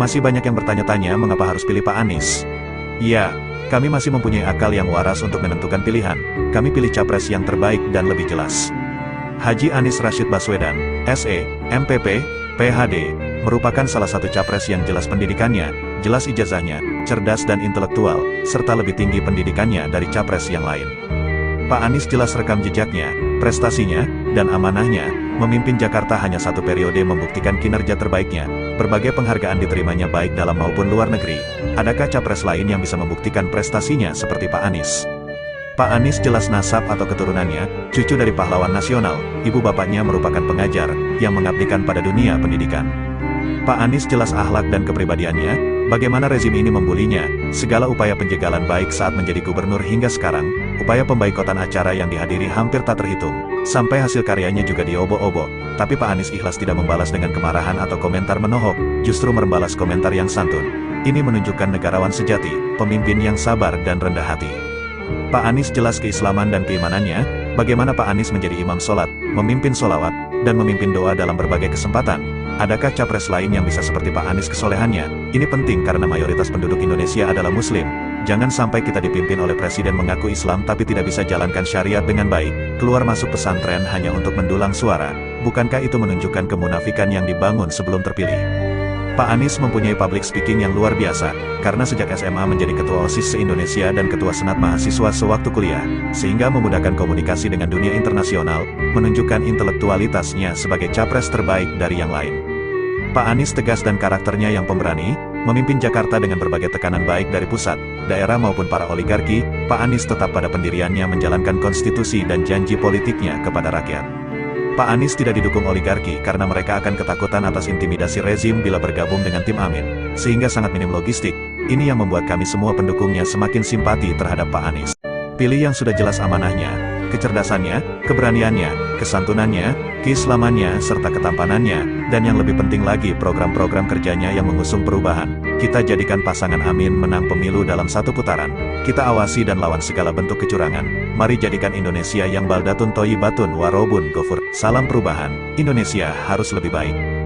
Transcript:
Masih banyak yang bertanya-tanya mengapa harus pilih Pak Anies. Ya, kami masih mempunyai akal yang waras untuk menentukan pilihan. Kami pilih capres yang terbaik dan lebih jelas. Haji Anies Rashid Baswedan, SE, MPP, PhD, merupakan salah satu capres yang jelas pendidikannya, jelas ijazahnya, cerdas dan intelektual, serta lebih tinggi pendidikannya dari capres yang lain. Pak Anies jelas rekam jejaknya, prestasinya, dan amanahnya, memimpin Jakarta hanya satu periode membuktikan kinerja terbaiknya, berbagai penghargaan diterimanya baik dalam maupun luar negeri. Adakah capres lain yang bisa membuktikan prestasinya seperti Pak Anies? Pak Anies jelas nasab atau keturunannya, cucu dari pahlawan nasional, ibu bapaknya merupakan pengajar, yang mengabdikan pada dunia pendidikan. Pak Anies jelas akhlak dan kepribadiannya, bagaimana rezim ini membulinya, segala upaya penjagalan baik saat menjadi gubernur hingga sekarang, upaya pemboikotan acara yang dihadiri hampir tak terhitung, sampai hasil karyanya juga diobok-obok, tapi Pak Anies ikhlas tidak membalas dengan kemarahan atau komentar menohok, justru membalas komentar yang santun. Ini menunjukkan negarawan sejati, pemimpin yang sabar dan rendah hati. Pak Anies jelas keislaman dan keimanannya, bagaimana Pak Anies menjadi imam sholat, memimpin sholawat, dan memimpin doa dalam berbagai kesempatan. Adakah capres lain yang bisa seperti Pak Anies kesolehannya? Ini penting karena mayoritas penduduk Indonesia adalah Muslim. Jangan sampai kita dipimpin oleh presiden mengaku Islam tapi tidak bisa jalankan syariat dengan baik, keluar masuk pesantren hanya untuk mendulang suara. Bukankah itu menunjukkan kemunafikan yang dibangun sebelum terpilih? Pak Anies mempunyai public speaking yang luar biasa, karena sejak SMA menjadi ketua OSIS se-Indonesia dan ketua senat mahasiswa sewaktu kuliah, sehingga memudahkan komunikasi dengan dunia internasional, menunjukkan intelektualitasnya sebagai capres terbaik dari yang lain. Pak Anies tegas dan karakternya yang pemberani, memimpin Jakarta dengan berbagai tekanan baik dari pusat, daerah maupun para oligarki. Pak Anies tetap pada pendiriannya menjalankan konstitusi dan janji politiknya kepada rakyat. Pak Anies tidak didukung oligarki karena mereka akan ketakutan atas intimidasi rezim bila bergabung dengan tim Amin, sehingga sangat minim logistik. Ini yang membuat kami semua pendukungnya semakin simpati terhadap Pak Anies. Pilih yang sudah jelas amanahnya, kecerdasannya, keberaniannya, kesantunannya, keislamannya, serta ketampanannya, dan yang lebih penting lagi program-program kerjanya yang mengusung perubahan. Kita jadikan pasangan Amin menang pemilu dalam satu putaran. Kita awasi dan lawan segala bentuk kecurangan. Mari jadikan Indonesia yang baldatun thayyibatun warobun ghafur. Salam perubahan, Indonesia harus lebih baik.